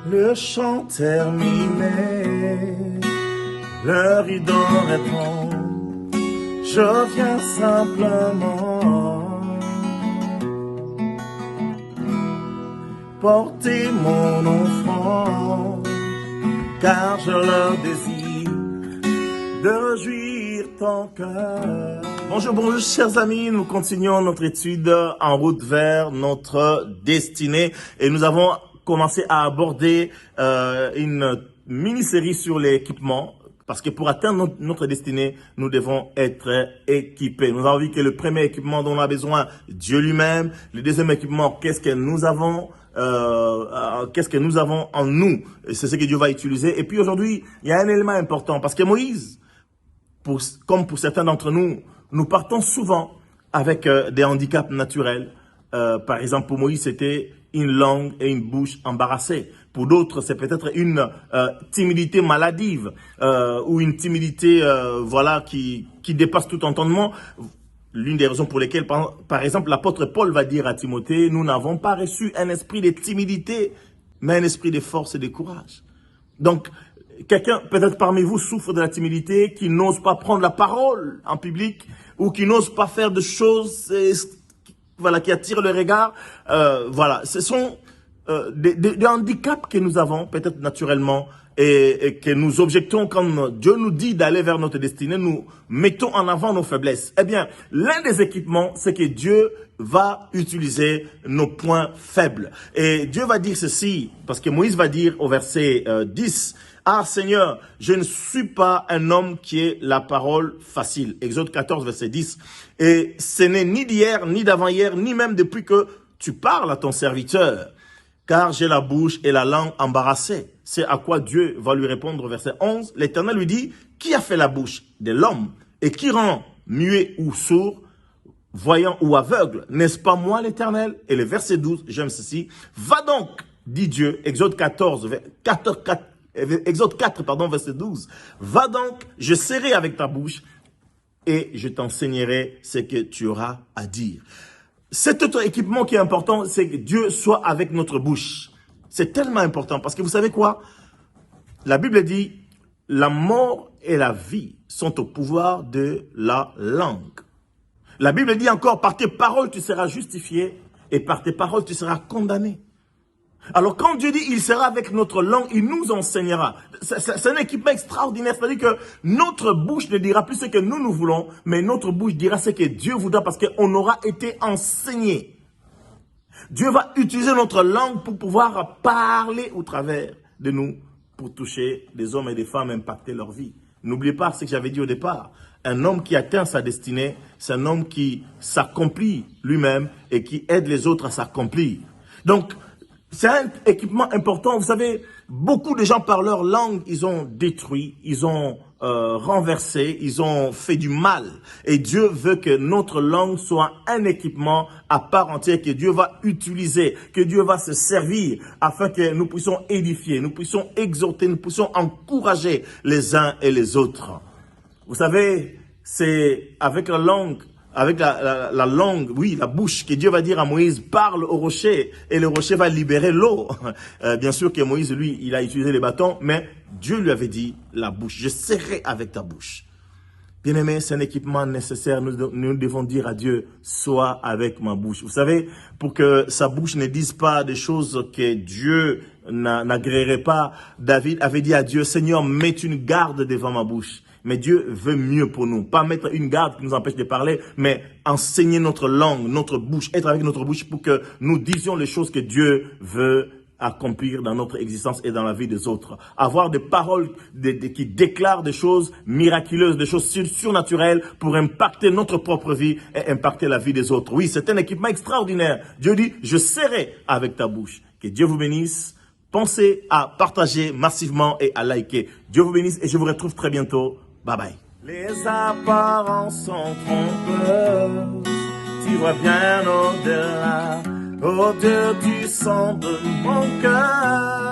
Le chant terminé, le rideau répond, je viens simplement porter mon enfant, car je le désire de réjouir ton cœur. Bonjour, bonjour chers amis, nous continuons notre étude en route vers notre destinée et nous avons commencé à aborder une mini-série sur l'équipement. Parce que pour atteindre notre destinée, nous devons être équipés. Nous avons vu que le premier équipement dont on a besoin, Dieu lui-même. Le deuxième équipement, qu'est-ce que nous avons en nous. C'est ce que Dieu va utiliser. Et puis aujourd'hui, il y a un élément important. Parce que Moïse, comme pour certains d'entre nous, nous partons souvent avec des handicaps naturels. Par exemple, pour Moïse, c'était une langue et une bouche embarrassées. Pour d'autres, c'est peut-être une timidité maladive ou une timidité qui dépasse tout entendement. L'une des raisons pour lesquelles, par exemple, l'apôtre Paul va dire à Timothée, nous n'avons pas reçu un esprit de timidité, mais un esprit de force et de courage. Donc, quelqu'un, peut-être parmi vous, souffre de la timidité, qui n'ose pas prendre la parole en public ou qui n'ose pas faire de choses qui attirent le regard. Ce sont des handicaps que nous avons, peut-être naturellement, et que nous objectons quand Dieu nous dit d'aller vers notre destinée, nous mettons en avant nos faiblesses. Eh bien, l'un des équipements, c'est que Dieu va utiliser nos points faibles. Et Dieu va dire ceci, parce que Moïse va dire au verset 10, « Ah Seigneur, je ne suis pas un homme qui ait la parole facile. » Exode 14, verset 10. « Et ce n'est ni d'hier, ni d'avant-hier, ni même depuis que tu parles à ton serviteur. Car j'ai la bouche et la langue embarrassées. » C'est à quoi Dieu va lui répondre au verset 11. L'Éternel lui dit, « Qui a fait la bouche de l'homme et qui rend muet ou sourd, voyant ou aveugle? N'est-ce pas moi l'Éternel ?» Et le verset 12, j'aime ceci. « Va donc, dit Dieu, Exode 4, verset 12. « Va donc, je serai avec ta bouche et je t'enseignerai ce que tu auras à dire. » Cet autre équipement qui est important, c'est que Dieu soit avec notre bouche. C'est tellement important parce que vous savez quoi? La Bible dit, la mort et la vie sont au pouvoir de la langue. La Bible dit encore, par tes paroles tu seras justifié et par tes paroles tu seras condamné. Alors quand Dieu dit, il sera avec notre langue, il nous enseignera. C'est un équipement extraordinaire, c'est-à-dire que notre bouche ne dira plus ce que nous voulons, mais notre bouche dira ce que Dieu voudra parce qu'on aura été enseigné. Dieu va utiliser notre langue pour pouvoir parler au travers de nous, pour toucher des hommes et des femmes, impacter leur vie. N'oubliez pas ce que j'avais dit au départ. Un homme qui atteint sa destinée, c'est un homme qui s'accomplit lui-même et qui aide les autres à s'accomplir. Donc, c'est un équipement important. Vous savez, beaucoup de gens par leur langue, ils ont détruit, ils ont renversé, ils ont fait du mal. Et Dieu veut que notre langue soit un équipement à part entière que Dieu va utiliser, que Dieu va se servir afin que nous puissions édifier, nous puissions exhorter, nous puissions encourager les uns et les autres. Vous savez, c'est avec la langue, la langue, oui, la bouche, que Dieu va dire à Moïse, parle au rocher, et le rocher va libérer l'eau. Bien sûr que Moïse, lui, il a utilisé les bâtons, mais Dieu lui avait dit, la bouche, je serai avec ta bouche. Bien-aimé, c'est un équipement nécessaire, nous devons dire à Dieu, sois avec ma bouche. Vous savez, pour que sa bouche ne dise pas des choses que Dieu n'agréerait pas, David avait dit à Dieu, Seigneur, mets une garde devant ma bouche. Mais Dieu veut mieux pour nous. Pas mettre une garde qui nous empêche de parler, mais enseigner notre langue, notre bouche, être avec notre bouche pour que nous disions les choses que Dieu veut accomplir dans notre existence et dans la vie des autres. Avoir des paroles qui déclarent des choses miraculeuses, des choses surnaturelles pour impacter notre propre vie et impacter la vie des autres. Oui, c'est un équipement extraordinaire. Dieu dit, je serai avec ta bouche. Que Dieu vous bénisse. Pensez à partager massivement et à liker. Dieu vous bénisse et je vous retrouve très bientôt. Bye bye. Les apparences sont trompeuses, tu vois bien au-delà, oh Dieu, tu sondes mon cœur.